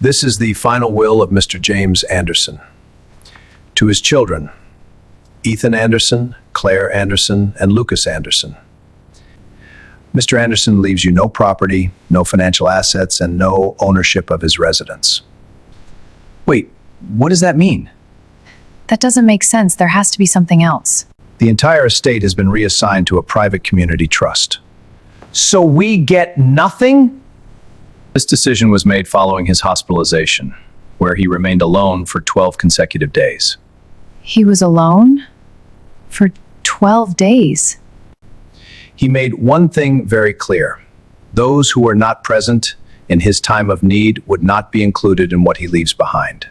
This is the final will of Mr. James Anderson. To his children, Ethan Anderson, Claire Anderson, and Lucas Anderson. Mr. Anderson leaves you no property, no financial assets, and no ownership of his residence. Wait, what does that mean? That doesn't make sense. There has to be something else. The entire estate has been reassigned to a private community trust. So we get nothing? This decision was made following his hospitalization, where he remained alone for 12 consecutive days. He was alone? For 12 days? He made one thing very clear. Those who were not present in his time of need would not be included in what he leaves behind.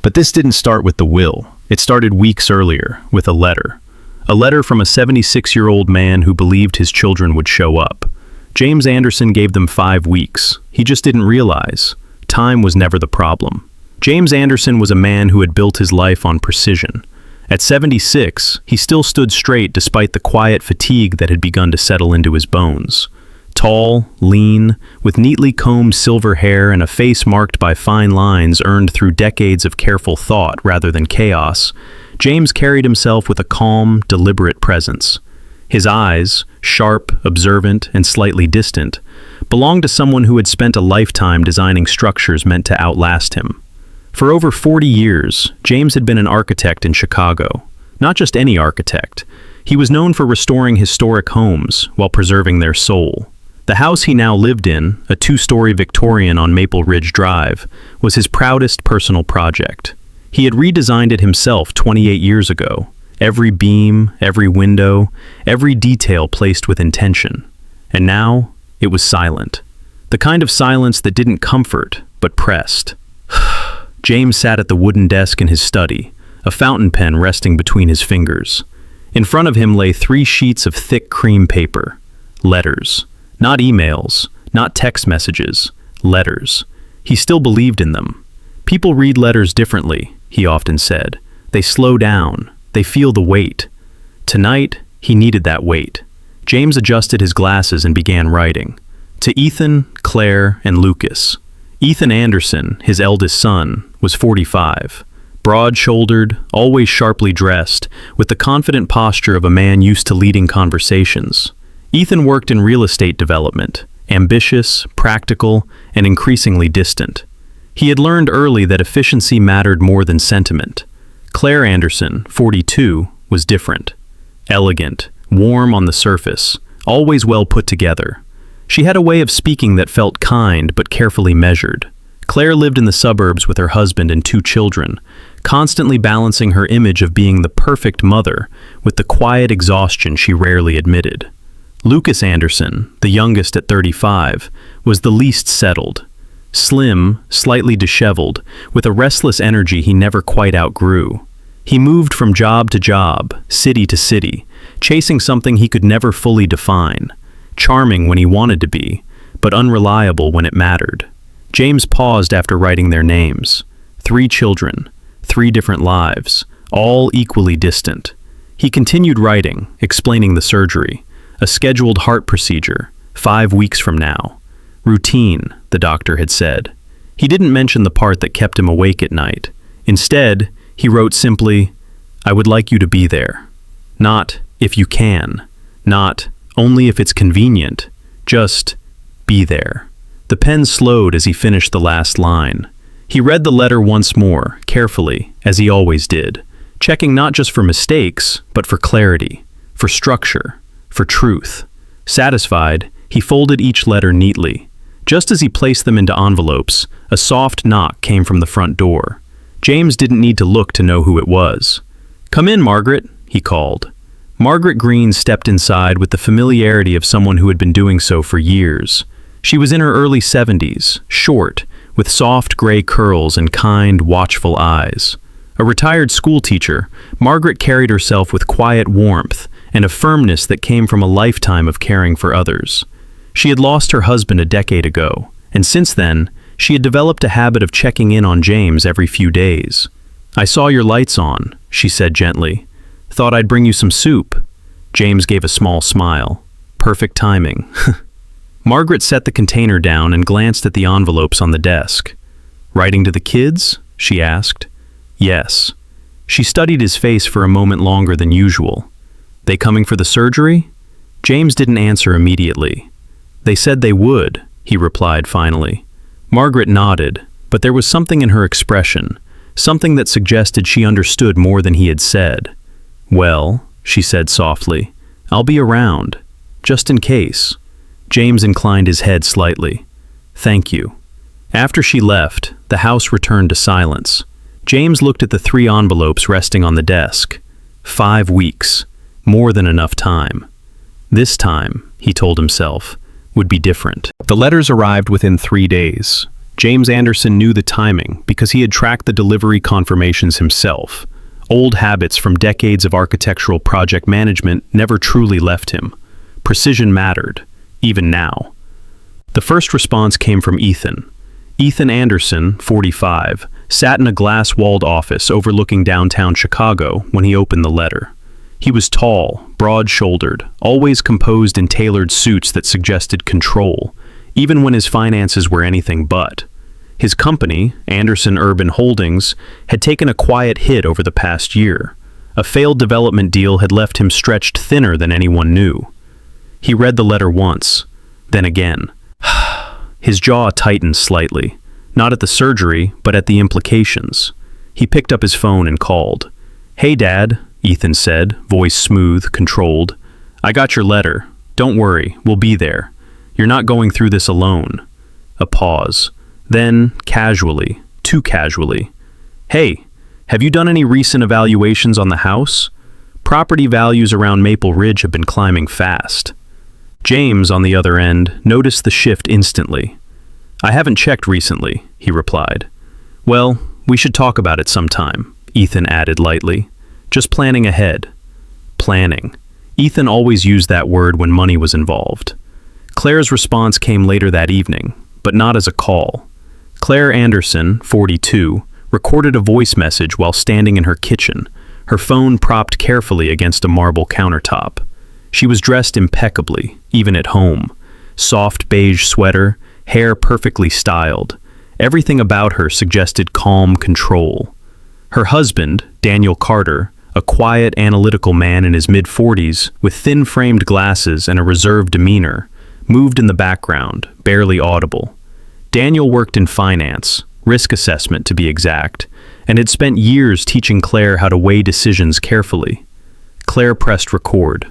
But this didn't start with the will. It started weeks earlier, with a letter. A letter from a 76-year-old man who believed his children would show up. James Anderson gave them 5 weeks. He just didn't realize. Time was never the problem. James Anderson was a man who had built his life on precision. At 76, he still stood straight despite the quiet fatigue that had begun to settle into his bones. Tall, lean, with neatly combed silver hair and a face marked by fine lines earned through decades of careful thought rather than chaos, James carried himself with a calm, deliberate presence. His eyes, sharp, observant, and slightly distant, belonged to someone who had spent a lifetime designing structures meant to outlast him. For over 40 years, James had been an architect in Chicago. Not just any architect. He was known for restoring historic homes while preserving their soul. The house he now lived in, a 2-story Victorian on Maple Ridge Drive, was his proudest personal project. He had redesigned it himself 28 years ago. Every beam, every window, every detail placed with intention. And now, it was silent. The kind of silence that didn't comfort, but pressed. James sat at the wooden desk in his study, a fountain pen resting between his fingers. In front of him lay 3 sheets of thick cream paper. Letters. Not emails, not text messages. Letters. He still believed in them. People read letters differently, he often said. They slow down. They feel the weight. Tonight, he needed that weight. James adjusted his glasses and began writing. To Ethan, Claire, and Lucas. Ethan Anderson, his eldest son, was 45. Broad-shouldered, always sharply dressed, with the confident posture of a man used to leading conversations. Ethan worked in real estate development, ambitious, practical, and increasingly distant. He had learned early that efficiency mattered more than sentiment. Claire Anderson, 42, was different. Elegant, warm on the surface, always well put together. She had a way of speaking that felt kind but carefully measured. Claire lived in the suburbs with her husband and 2 children, constantly balancing her image of being the perfect mother with the quiet exhaustion she rarely admitted. Lucas Anderson, the youngest at 35, was the least settled. Slim, slightly disheveled, with a restless energy he never quite outgrew. He moved from job to job, city to city, chasing something he could never fully define. Charming when he wanted to be, but unreliable when it mattered. James paused after writing their names. 3 children, 3 different lives, all equally distant. He continued writing, explaining the surgery. A scheduled heart procedure, 5 weeks from now. Routine, the doctor had said. He didn't mention the part that kept him awake at night. Instead, he wrote simply, I would like you to be there. Not, if you can. Not, only if it's convenient. Just, be there. The pen slowed as he finished the last line. He read the letter once more, carefully, as he always did, checking not just for mistakes, but for clarity, for structure, for truth. Satisfied, he folded each letter neatly. Just as he placed them into envelopes, a soft knock came from the front door. James didn't need to look to know who it was. Come in, Margaret, he called. Margaret Green stepped inside with the familiarity of someone who had been doing so for years. She was in her early 70s, short, with soft gray curls and kind, watchful eyes. A retired schoolteacher, Margaret carried herself with quiet warmth and a firmness that came from a lifetime of caring for others. She had lost her husband a decade ago, and since then, she had developed a habit of checking in on James every few days. I saw your lights on, she said gently. Thought I'd bring you some soup. James gave a small smile. Perfect timing. Margaret set the container down and glanced at the envelopes on the desk. "Writing to the kids?" she asked. "Yes." She studied his face for a moment longer than usual. "They coming for the surgery?" James didn't answer immediately. "They said they would," he replied finally. Margaret nodded, but there was something in her expression, something that suggested she understood more than he had said. "Well," she said softly, "I'll be around, just in case." James inclined his head slightly. "Thank you." After she left, the house returned to silence. James looked at the 3 envelopes resting on the desk. 5 weeks, more than enough time. This time, he told himself, would be different. The letters arrived within 3 days. James Anderson knew the timing because he had tracked the delivery confirmations himself. Old habits from decades of architectural project management never truly left him. Precision mattered, even now. The first response came from Ethan. Ethan Anderson, 45, sat in a glass-walled office overlooking downtown Chicago when he opened the letter. He was tall, broad-shouldered, always composed in tailored suits that suggested control, even when his finances were anything but. His company, Anderson Urban Holdings, had taken a quiet hit over the past year. A failed development deal had left him stretched thinner than anyone knew. He read the letter once, then again. His jaw tightened slightly, not at the surgery, but at the implications. He picked up his phone and called. "Hey, Dad," Ethan said, voice smooth, controlled. "I got your letter. Don't worry, we'll be there. You're not going through this alone." A pause. Then, casually, too casually, "Hey, have you done any recent evaluations on the house? Property values around Maple Ridge have been climbing fast." James, on the other end, noticed the shift instantly. "I haven't checked recently," he replied. "Well, we should talk about it sometime," Ethan added lightly. "Just planning ahead." Planning. Ethan always used that word when money was involved. Claire's response came later that evening, but not as a call. Claire Anderson, 42, recorded a voice message while standing in her kitchen, her phone propped carefully against a marble countertop. She was dressed impeccably, even at home. Soft beige sweater, hair perfectly styled. Everything about her suggested calm control. Her husband, Daniel Carter, a quiet, analytical man in his mid-40s with thin-framed glasses and a reserved demeanor, moved in the background, barely audible. Daniel worked in finance, risk assessment to be exact, and had spent years teaching Claire how to weigh decisions carefully. Claire pressed record.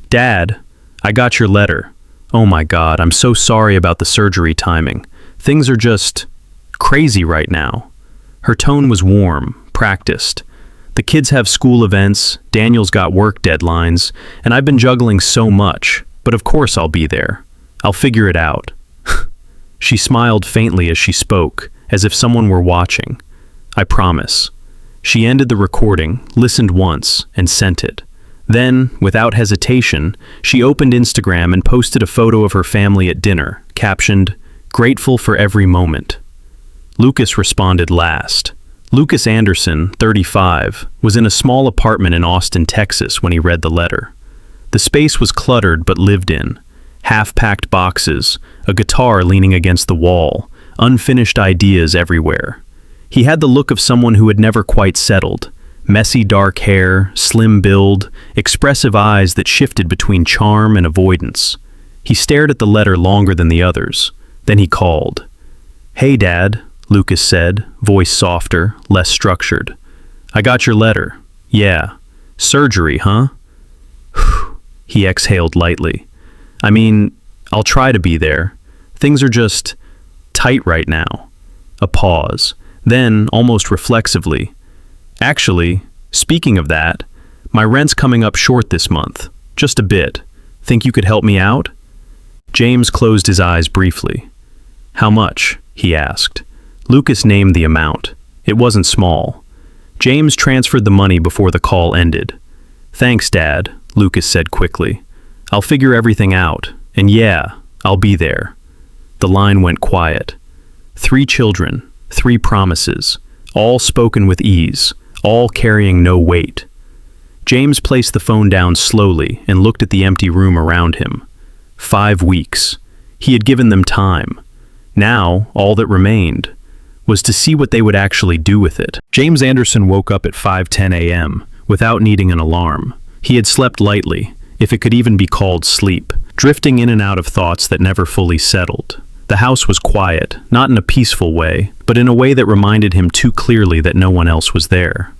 "Dad, I got your letter. Oh my God, I'm so sorry about the surgery timing. Things are just crazy right now." Her tone was warm, practiced. "The kids have school events, Daniel's got work deadlines, and I've been juggling so much, but of course I'll be there. I'll figure it out." She smiled faintly as she spoke, as if someone were watching. "I promise." She ended the recording, listened once, and sent it. Then, without hesitation, she opened Instagram and posted a photo of her family at dinner, captioned, "Grateful for every moment." Lucas responded last. Lucas Anderson, 35, was in a small apartment in Austin, Texas when he read the letter. The space was cluttered but lived in. Half-packed boxes, a guitar leaning against the wall, unfinished ideas everywhere. He had the look of someone who had never quite settled. Messy dark hair, slim build, expressive eyes that shifted between charm and avoidance. He stared at the letter longer than the others. Then he called. "Hey, Dad," Lucas said, voice softer, less structured. "I got your letter. Yeah. Surgery, huh?" He exhaled lightly. "I mean, I'll try to be there. Things are just tight right now." A pause. Then, almost reflexively, "Actually, speaking of that, my rent's coming up short this month. Just a bit. Think you could help me out?" James closed his eyes briefly. "How much?" he asked. Lucas named the amount. It wasn't small. James transferred the money before the call ended. "Thanks, Dad," Lucas said quickly. "I'll figure everything out, and yeah, I'll be there." The line went quiet. 3 children, 3 promises, all spoken with ease, all carrying no weight. James placed the phone down slowly and looked at the empty room around him. 5 weeks. He had given them time. Now, all that remained was to see what they would actually do with it. James Anderson woke up at 5:10 a.m. without needing an alarm. He had slept lightly, if it could even be called sleep, drifting in and out of thoughts that never fully settled. The house was quiet, not in a peaceful way, but in a way that reminded him too clearly that no one else was there.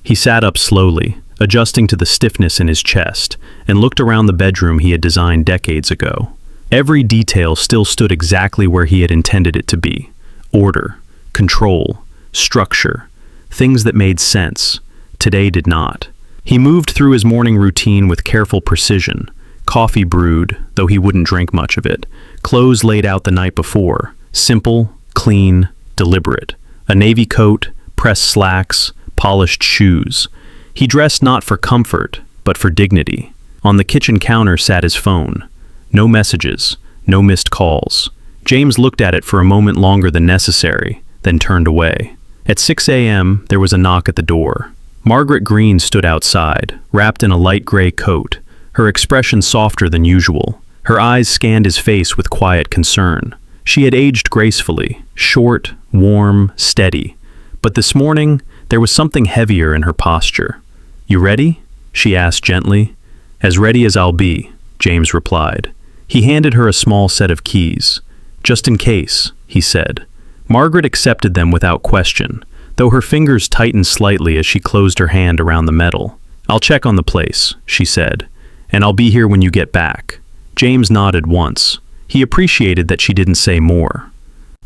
He sat up slowly, adjusting to the stiffness in his chest, and looked around the bedroom he had designed decades ago. Every detail still stood exactly where he had intended it to be. Order, control, structure, things that made sense. Today did not. He moved through his morning routine with careful precision. Coffee brewed, though he wouldn't drink much of it. Clothes laid out the night before. Simple, clean, deliberate. A navy coat, pressed slacks, polished shoes. He dressed not for comfort, but for dignity. On the kitchen counter sat his phone. No messages, no missed calls. James looked at it for a moment longer than necessary, then turned away. At 6 a.m., there was a knock at the door. Margaret Green stood outside, wrapped in a light gray coat, her expression softer than usual. Her eyes scanned his face with quiet concern. She had aged gracefully, short, warm, steady. But this morning, there was something heavier in her posture. "You ready?" she asked gently. "As ready as I'll be," James replied. He handed her a small set of keys. "Just in case," he said. Margaret accepted them without question, though her fingers tightened slightly as she closed her hand around the metal. "I'll check on the place," she said, "and I'll be here when you get back." James nodded once. He appreciated that she didn't say more.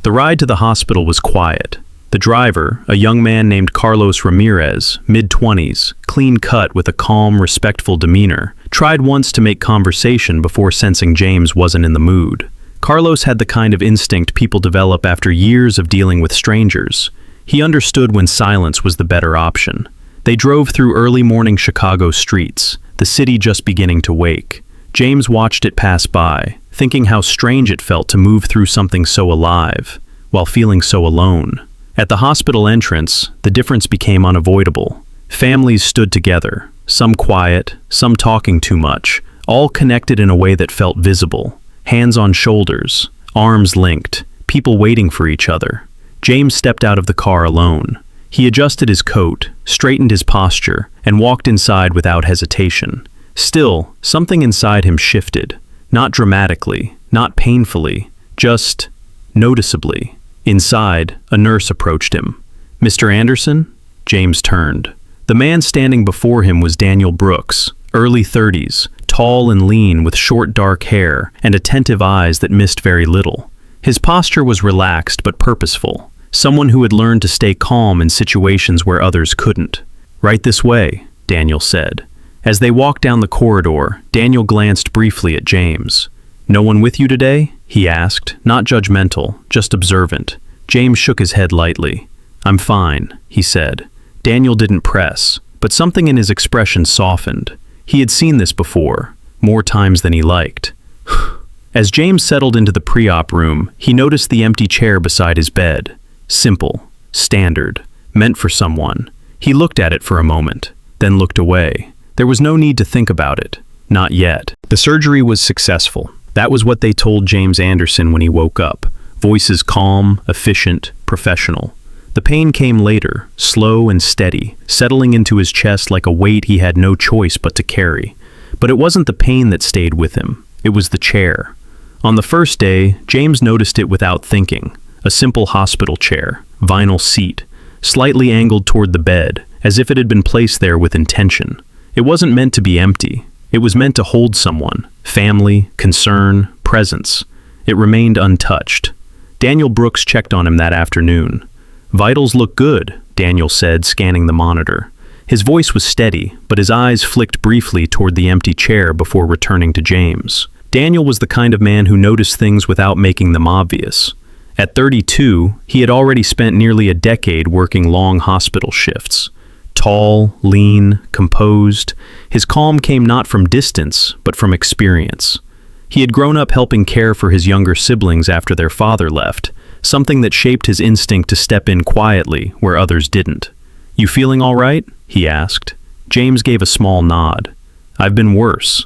The ride to the hospital was quiet. The driver, a young man named Carlos Ramirez, mid-20s, clean-cut with a calm, respectful demeanor, tried once to make conversation before sensing James wasn't in the mood. Carlos had the kind of instinct people develop after years of dealing with strangers. He understood when silence was the better option. They drove through early morning Chicago streets, the city just beginning to wake. James watched it pass by, thinking how strange it felt to move through something so alive, while feeling so alone. At the hospital entrance, the difference became unavoidable. Families stood together, some quiet, some talking too much, all connected in a way that felt visible. Hands on shoulders, arms linked, people waiting for each other. James stepped out of the car alone. He adjusted his coat, straightened his posture, and walked inside without hesitation. Still, something inside him shifted. Not dramatically, not painfully, just noticeably. Inside, a nurse approached him. "Mr. Anderson?" James turned. The man standing before him was Daniel Brooks, early 30s, tall and lean with short dark hair and attentive eyes that missed very little. His posture was relaxed but purposeful, someone who had learned to stay calm in situations where others couldn't. "Right this way," Daniel said. As they walked down the corridor, Daniel glanced briefly at James. "No one with you today?" he asked, not judgmental, just observant. James shook his head lightly. "I'm fine," he said. Daniel didn't press, but something in his expression softened. He had seen this before, more times than he liked. As James settled into the pre-op room, he noticed the empty chair beside his bed. Simple, standard, meant for someone. He looked at it for a moment, then looked away. There was no need to think about it. Not yet. The surgery was successful. That was what they told James Anderson when he woke up. Voices calm, efficient, professional. The pain came later, slow and steady, settling into his chest like a weight he had no choice but to carry. But it wasn't the pain that stayed with him. It was the chair. On the first day, James noticed it without thinking. A simple hospital chair, vinyl seat, slightly angled toward the bed, as if it had been placed there with intention. It wasn't meant to be empty. It was meant to hold someone, family, concern, presence. It remained untouched. Daniel Brooks checked on him that afternoon. "Vitals look good," Daniel said, scanning the monitor. His voice was steady, but his eyes flicked briefly toward the empty chair before returning to James. Daniel was the kind of man who noticed things without making them obvious. At 32, he had already spent nearly a decade working long hospital shifts. Tall, lean, composed, his calm came not from distance, but from experience. He had grown up helping care for his younger siblings after their father left, something that shaped his instinct to step in quietly where others didn't. "You feeling all right?" he asked. James gave a small nod. "I've been worse."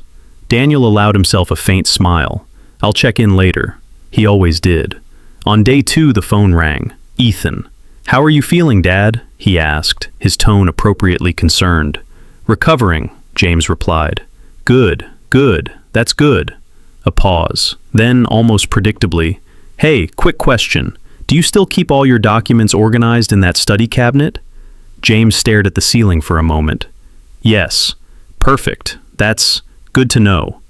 Daniel allowed himself a faint smile. I'll check in later. He always did. On day 2, the phone rang. Ethan. How are you feeling, Dad? He asked, his tone appropriately concerned. Recovering, James replied. Good, good, that's good. A pause. Then, almost predictably, hey, quick question. Do you still keep all your documents organized in that study cabinet? James stared at the ceiling for a moment. Yes. Perfect. That's good to know.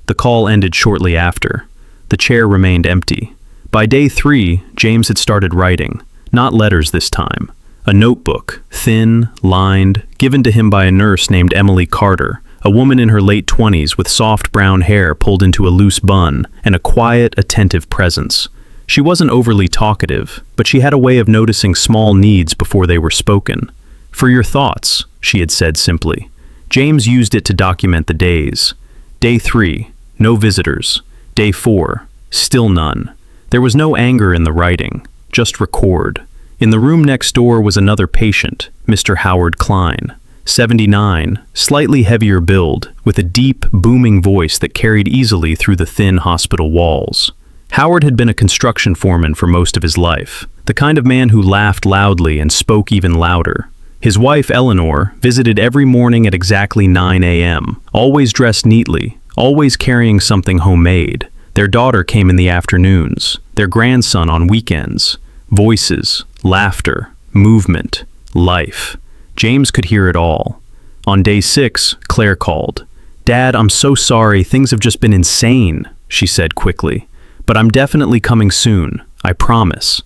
The call ended shortly after. The chair remained empty. By day 3, James had started writing. Not letters this time. A notebook, thin, lined, given to him by a nurse named Emily Carter, a woman in her late 20s with soft brown hair pulled into a loose bun and a quiet, attentive presence. She wasn't overly talkative, but she had a way of noticing small needs before they were spoken. For your thoughts, she had said simply. James used it to document the days. Day 3, no visitors. Day 4, still none. There was no anger in the writing, just record. In the room next door was another patient, Mr. Howard Klein, 79, slightly heavier build, with a deep, booming voice that carried easily through the thin hospital walls. Howard had been a construction foreman for most of his life, the kind of man who laughed loudly and spoke even louder. His wife, Eleanor, visited every morning at exactly 9 a.m., always dressed neatly, always carrying something homemade. Their daughter came in the afternoons, their grandson on weekends. Voices, laughter, movement, life. James could hear it all. On day 6, Claire called. Dad, I'm so sorry, things have just been insane, she said quickly. But I'm definitely coming soon, I promise.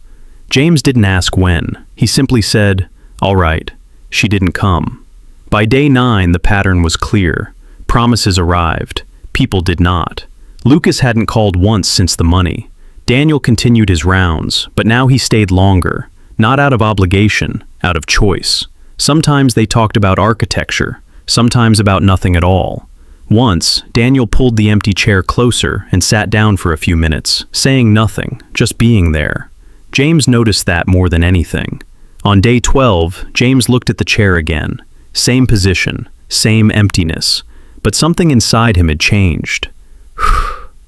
James didn't ask when. He simply said, all right. She didn't come. By day 9, the pattern was clear. Promises arrived. People did not. Lucas hadn't called once since the money. Daniel continued his rounds, but now he stayed longer, not out of obligation, out of choice. Sometimes they talked about architecture, sometimes about nothing at all. Once, Daniel pulled the empty chair closer and sat down for a few minutes, saying nothing, just being there. James noticed that more than anything. On day 12, James looked at the chair again. Same position, same emptiness, but something inside him had changed.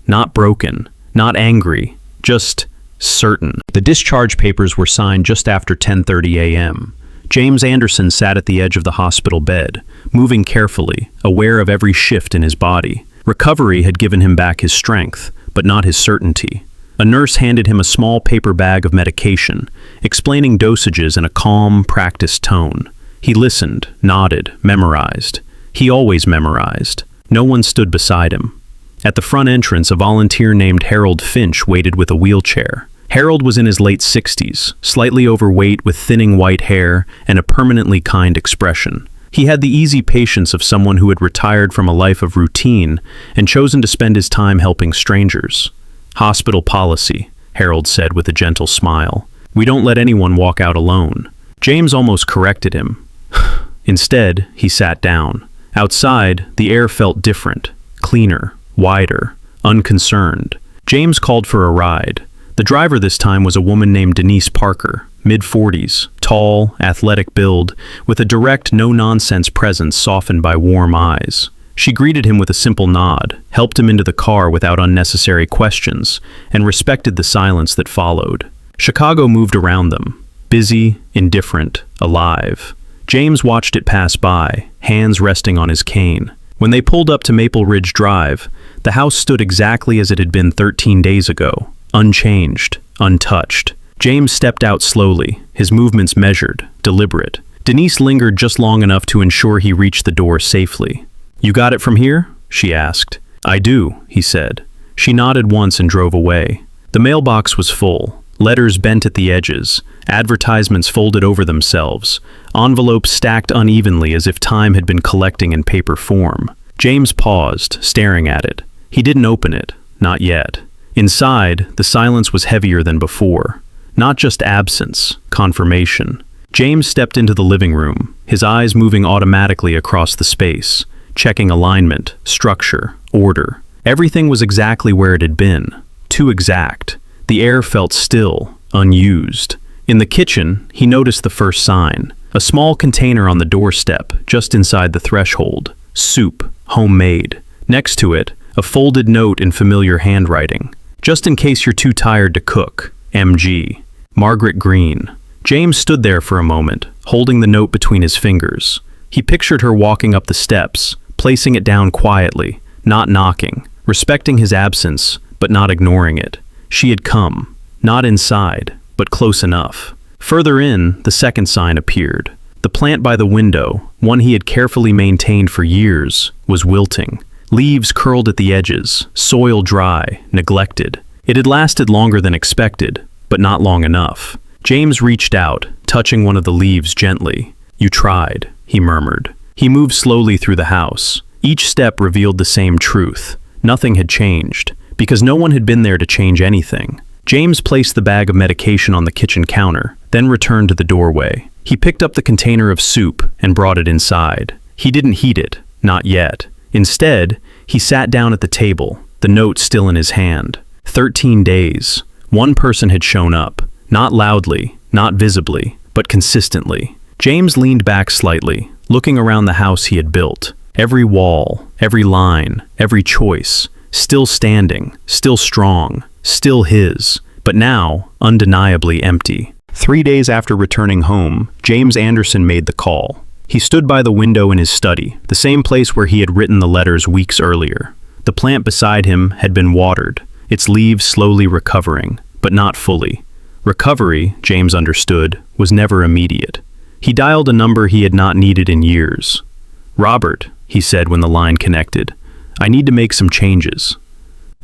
Not broken, not angry, just certain. The discharge papers were signed just after 10:30 a.m. James Anderson sat at the edge of the hospital bed, moving carefully, aware of every shift in his body. Recovery had given him back his strength, but not his certainty. A nurse handed him a small paper bag of medication, explaining dosages in a calm, practiced tone. He listened, nodded, memorized. He always memorized. No one stood beside him. At the front entrance, a volunteer named Harold Finch waited with a wheelchair. Harold was in his late 60s, slightly overweight with thinning white hair and a permanently kind expression. He had the easy patience of someone who had retired from a life of routine and chosen to spend his time helping strangers. Hospital policy, Harold said with a gentle smile. We don't let anyone walk out alone. James almost corrected him. Instead, he sat down. Outside, the air felt different, cleaner, wider, unconcerned. James called for a ride. The driver this time was a woman named Denise Parker, mid-40s, tall, athletic build, with a direct, no-nonsense presence softened by warm eyes. She greeted him with a simple nod, helped him into the car without unnecessary questions, and respected the silence that followed. Chicago moved around them, busy, indifferent, alive. James watched it pass by, hands resting on his cane. When they pulled up to Maple Ridge Drive, the house stood exactly as it had been 13 days ago, unchanged, untouched. James stepped out slowly, his movements measured, deliberate. Denise lingered just long enough to ensure he reached the door safely. You got it from here? She asked. I do, he said. She nodded once and drove away. The mailbox was full, letters bent at the edges, advertisements folded over themselves, envelopes stacked unevenly as if time had been collecting in paper form. James paused, staring at it. He didn't open it, not yet. Inside, the silence was heavier than before. Not just absence, confirmation. James stepped into the living room, his eyes moving automatically across the space, checking alignment, structure, order. Everything was exactly where it had been. Too exact. The air felt still, unused. In the kitchen, he noticed the first sign. A small container on the doorstep, just inside the threshold. Soup, homemade. Next to it, a folded note in familiar handwriting. Just in case you're too tired to cook. MG. Margaret Green. James stood there for a moment, holding the note between his fingers. He pictured her walking up the steps, placing it down quietly, not knocking, respecting his absence, but not ignoring it. She had come. Not inside, but close enough. Further in, the second sign appeared. The plant by the window, one he had carefully maintained for years, was wilting. Leaves curled at the edges, soil dry, neglected. It had lasted longer than expected, but not long enough. James reached out, touching one of the leaves gently. "You tried," he murmured. He moved slowly through the house. Each step revealed the same truth. Nothing had changed, because no one had been there to change anything. James placed the bag of medication on the kitchen counter, then returned to the doorway. He picked up the container of soup and brought it inside. He didn't heat it, not yet. Instead, he sat down at the table, the note still in his hand. 13 days. One person had shown up. Not loudly, not visibly, but consistently. James leaned back slightly, looking around the house he had built. Every wall, every line, every choice, still standing, still strong, still his, but now undeniably empty. 3 days after returning home, James Anderson made the call. He stood by the window in his study, the same place where he had written the letters weeks earlier. The plant beside him had been watered, its leaves slowly recovering, but not fully. Recovery, James understood, was never immediate. He dialed a number he had not needed in years. "Robert," he said when the line connected, "I need to make some changes."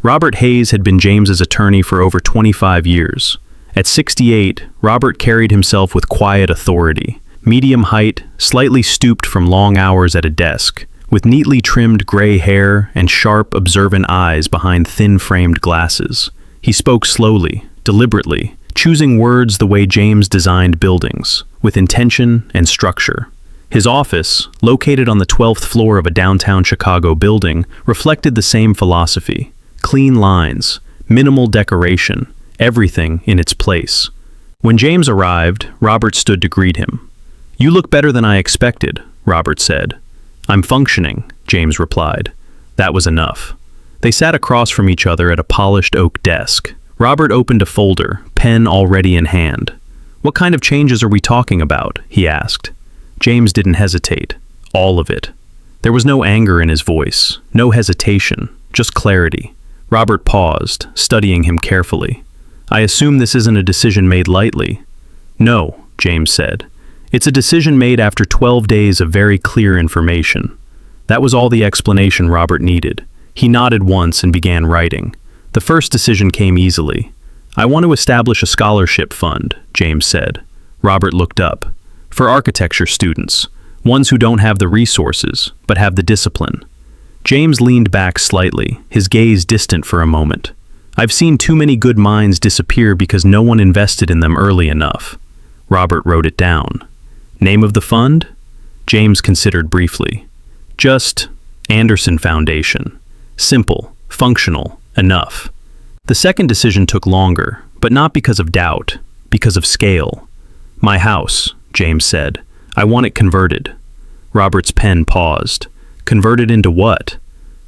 Robert Hayes had been James's attorney for over 25 years. At 68, Robert carried himself with quiet authority. Medium height, slightly stooped from long hours at a desk, with neatly trimmed gray hair and sharp, observant eyes behind thin-framed glasses. He spoke slowly, deliberately, choosing words the way James designed buildings, with intention and structure. His office, located on the 12th floor of a downtown Chicago building, reflected the same philosophy. Clean lines, minimal decoration, everything in its place. When James arrived, Robert stood to greet him. "You look better than I expected," Robert said. "I'm functioning," James replied. That was enough. They sat across from each other at a polished oak desk. Robert opened a folder, pen already in hand. "What kind of changes are we talking about?" he asked. James didn't hesitate. All of it. There was no anger in his voice, no hesitation, just clarity. Robert paused, studying him carefully. "I assume this isn't a decision made lightly." "No," James said. "It's a decision made after 12 days of very clear information." That was all the explanation Robert needed. He nodded once and began writing. The first decision came easily. "I want to establish a scholarship fund," James said. Robert looked up. "For architecture students, ones who don't have the resources, but have the discipline." James leaned back slightly, his gaze distant for a moment. "I've seen too many good minds disappear because no one invested in them early enough." Robert wrote it down. "Name of the fund?" James considered briefly. "Just Anderson Foundation. Simple, functional, enough." The second decision took longer, but not because of doubt, because of scale. "My house," James said. "I want it converted." Robert's pen paused. "Converted into what?"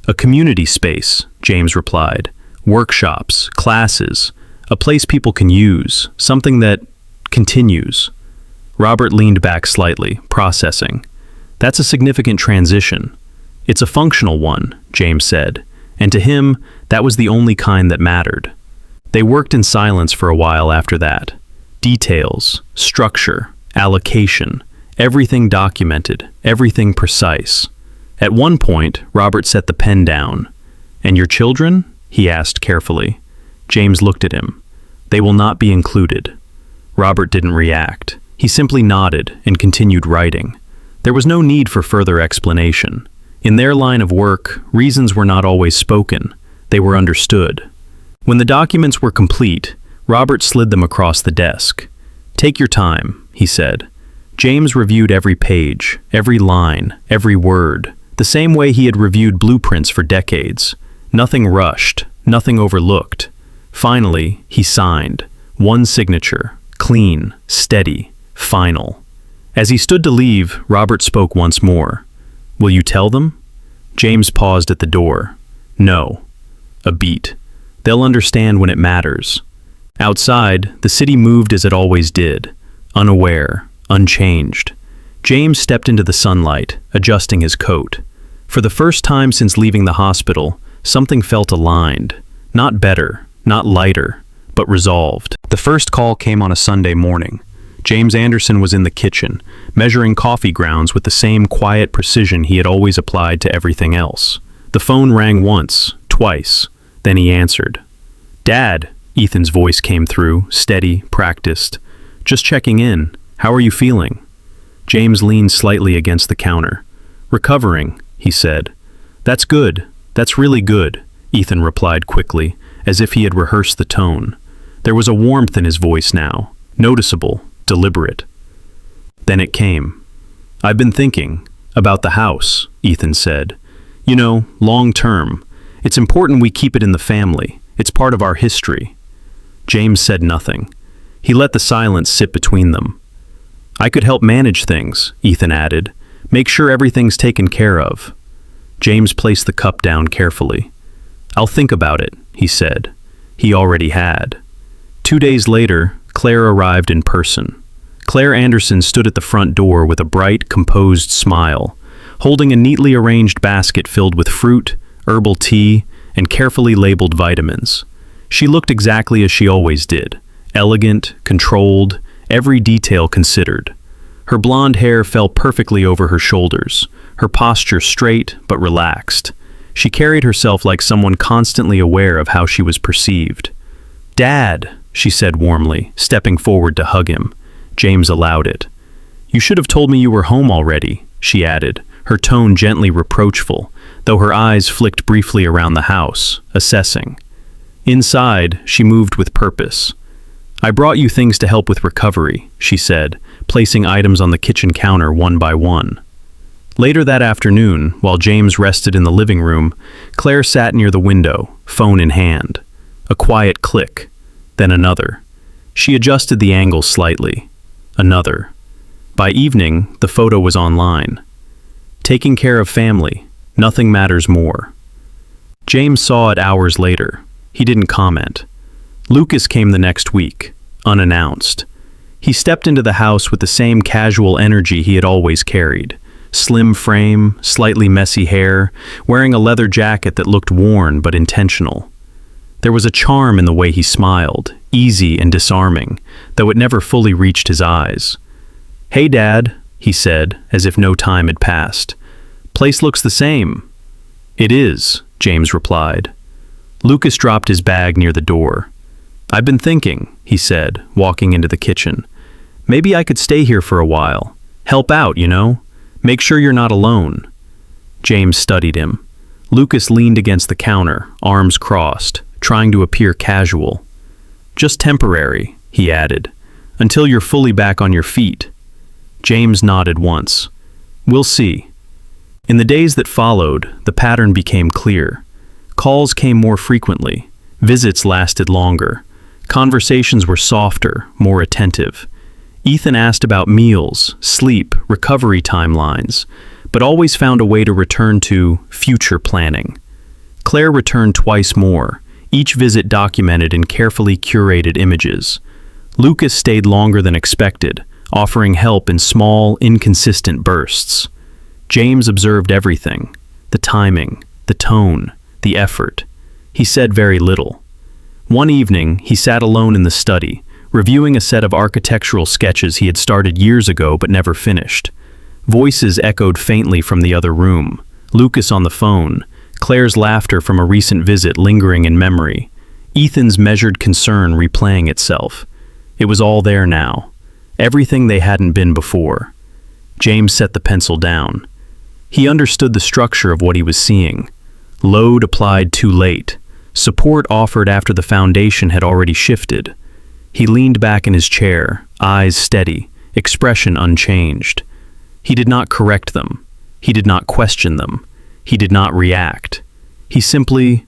"A community space," James replied. "Workshops, classes, a place people can use, something that continues." Robert leaned back slightly, processing. "That's a significant transition." "It's a functional one," James said, and to him, that was the only kind that mattered. They worked in silence for a while after that. Details, structure, allocation, everything documented, everything precise. At one point, Robert set the pen down. "And your children?" he asked carefully. James looked at him. "They will not be included." Robert didn't react. He simply nodded and continued writing. There was no need for further explanation. In their line of work, reasons were not always spoken. They were understood. When the documents were complete, Robert slid them across the desk. "Take your time," he said. James reviewed every page, every line, every word, the same way he had reviewed blueprints for decades. Nothing rushed, nothing overlooked. Finally, he signed. One signature, clean, steady, final. As he stood to leave, Robert spoke once more. "Will you tell them?" James paused at the door. "No." A beat. They'll understand when it matters. Outside, the city moved as it always did, unaware, unchanged. James stepped into the sunlight, adjusting his coat. For the first time since leaving the hospital, something felt aligned. Not better, not lighter, but resolved. The first call came on a Sunday morning. James Anderson was in the kitchen, measuring coffee grounds with the same quiet precision he had always applied to everything else. The phone rang once, twice, then he answered. "Dad," Ethan's voice came through, steady, practiced. "Just checking in. How are you feeling?" James leaned slightly against the counter. "Recovering," he said. "That's good. That's really good," Ethan replied quickly, as if he had rehearsed the tone. There was a warmth in his voice now, noticeable, deliberate. Then it came. "I've been thinking about the house," Ethan said. "You know, long term. It's important we keep it in the family. It's part of our history." James said nothing. He let the silence sit between them. "I could help manage things," Ethan added. "Make sure everything's taken care of." James placed the cup down carefully. "I'll think about it," he said. He already had. 2 days later, Claire arrived in person. Claire Anderson stood at the front door with a bright, composed smile, holding a neatly arranged basket filled with fruit, herbal tea, and carefully labeled vitamins. She looked exactly as she always did, elegant, controlled, every detail considered. Her blonde hair fell perfectly over her shoulders, her posture straight but relaxed. She carried herself like someone constantly aware of how she was perceived. "Dad," she said warmly, stepping forward to hug him. James allowed it. "You should have told me you were home already," she added, her tone gently reproachful, though her eyes flicked briefly around the house, assessing. Inside, she moved with purpose. "I brought you things to help with recovery," she said, placing items on the kitchen counter one by one. Later that afternoon, while James rested in the living room, Claire sat near the window, phone in hand. A quiet click, then another. She adjusted the angle slightly. Another. By evening, the photo was online. Taking care of family, nothing matters more. James saw it hours later. He didn't comment. Lucas came the next week, unannounced. He stepped into the house with the same casual energy he had always carried. Slim frame, slightly messy hair, wearing a leather jacket that looked worn but intentional. There was a charm in the way he smiled, easy and disarming, though it never fully reached his eyes. "Hey, Dad," he said, as if no time had passed. "Place looks the same." "It is," James replied. Lucas dropped his bag near the door. "I've been thinking," he said, walking into the kitchen. "Maybe I could stay here for a while. Help out, you know? Make sure you're not alone." James studied him. Lucas leaned against the counter, arms crossed, trying to appear casual. "Just temporary," he added, "until you're fully back on your feet." James nodded once. "We'll see." In the days that followed, the pattern became clear. Calls came more frequently. Visits lasted longer. Conversations were softer, more attentive. Ethan asked about meals, sleep, recovery timelines, but always found a way to return to future planning. Claire returned twice more, each visit documented in carefully curated images. Lucas stayed longer than expected, offering help in small, inconsistent bursts. James observed everything: the timing, the tone, the effort. He said very little. One evening, he sat alone in the study, reviewing a set of architectural sketches he had started years ago but never finished. Voices echoed faintly from the other room, Lucas on the phone, Claire's laughter from a recent visit lingering in memory, Ethan's measured concern replaying itself. It was all there now, everything they hadn't been before. James set the pencil down. He understood the structure of what he was seeing. Load applied too late, support offered after the foundation had already shifted. He leaned back in his chair, eyes steady, expression unchanged. He did not correct them. He did not question them. He did not react. He simply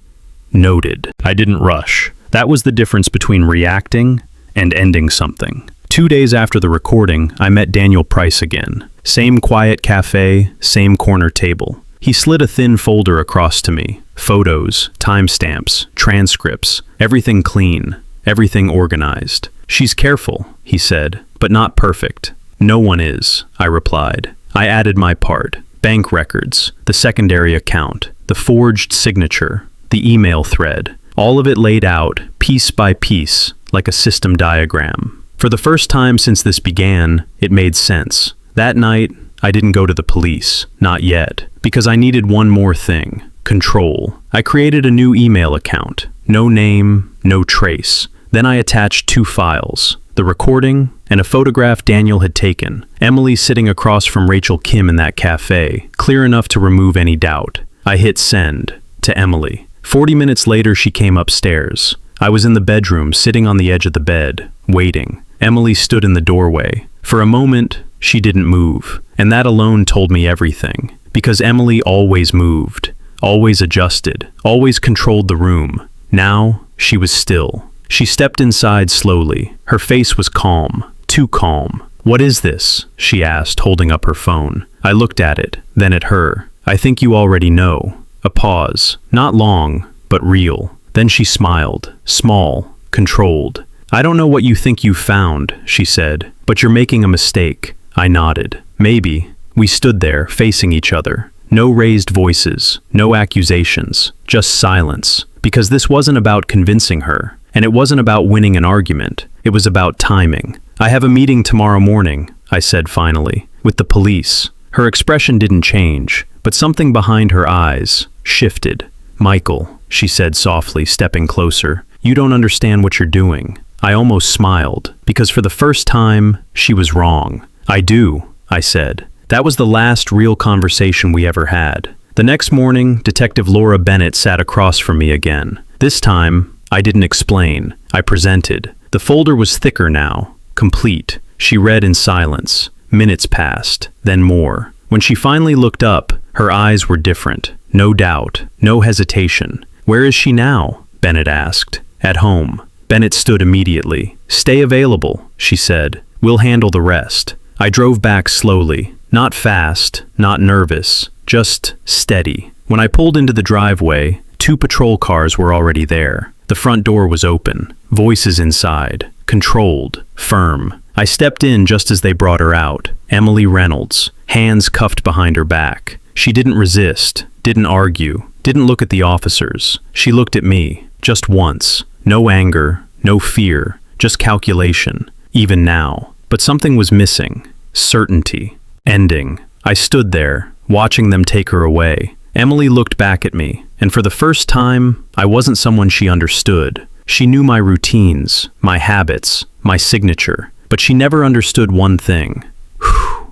noted. I didn't rush. That was the difference between reacting and ending something. 2 days after the recording, I met Daniel Price again. Same quiet cafe, same corner table. He slid a thin folder across to me. Photos, timestamps, transcripts, everything clean, everything organized. "She's careful," he said, "but not perfect." "No one is," I replied. I added my part. Bank records, the secondary account, the forged signature, the email thread. All of it laid out, piece by piece, like a system diagram. For the first time since this began, it made sense. That night, I didn't go to the police, not yet, because I needed one more thing: control. I created a new email account. No name, no trace. Then I attached 2 files, the recording and a photograph Daniel had taken. Emily sitting across from Rachel Kim in that cafe, clear enough to remove any doubt. I hit send, to Emily. 40 minutes later, she came upstairs. I was in the bedroom, sitting on the edge of the bed, waiting. Emily stood in the doorway. For a moment, she didn't move, and that alone told me everything. Because Emily always moved, always adjusted, always controlled the room. Now, she was still. She stepped inside slowly. Her face was calm, too calm. "What is this?" she asked, holding up her phone. I looked at it, then at her. "I think you already know." A pause, not long, but real. Then she smiled, small, controlled. "I don't know what you think you found," she said, "but you're making a mistake." I nodded. "Maybe." We stood there, facing each other. No raised voices, no accusations, just silence. Because this wasn't about convincing her, and it wasn't about winning an argument. It was about timing. "I have a meeting tomorrow morning," I said finally, "with the police." Her expression didn't change, but something behind her eyes shifted. "Michael," she said softly, stepping closer, "you don't understand what you're doing." I almost smiled, because for the first time, she was wrong. "I do," I said. That was the last real conversation we ever had. The next morning, Detective Laura Bennett sat across from me again. This time, I didn't explain. I presented. The folder was thicker now, complete. She read in silence. Minutes passed, then more. When she finally looked up, her eyes were different. No doubt, no hesitation. "Where is she now?" Bennett asked. "At home." Bennett stood immediately. "Stay available," she said. "We'll handle the rest." I drove back slowly. Not fast, not nervous, just steady. When I pulled into the driveway, 2 patrol cars were already there. The front door was open. Voices inside. Controlled. Firm. I stepped in just as they brought her out. Emily Reynolds. Hands cuffed behind her back. She didn't resist. Didn't argue. Didn't look at the officers. She looked at me. Just once. No anger. No fear. Just calculation. Even now. But something was missing. Certainty. Ending. I stood there, watching them take her away. Emily looked back at me, and for the first time, I wasn't someone she understood. She knew my routines, my habits, my signature, but she never understood one thing.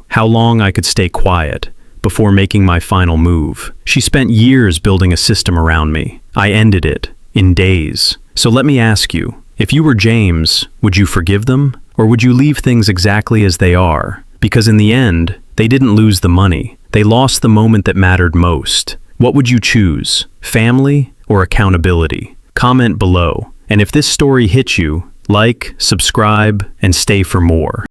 How long I could stay quiet before making my final move. She spent years building a system around me. I ended it, in days. So let me ask you, if you were James, would you forgive them? Or would you leave things exactly as they are? Because in the end, they didn't lose the money. They lost the moment that mattered most. What would you choose? Family or accountability? Comment below. And if this story hit you, like, subscribe, and stay for more.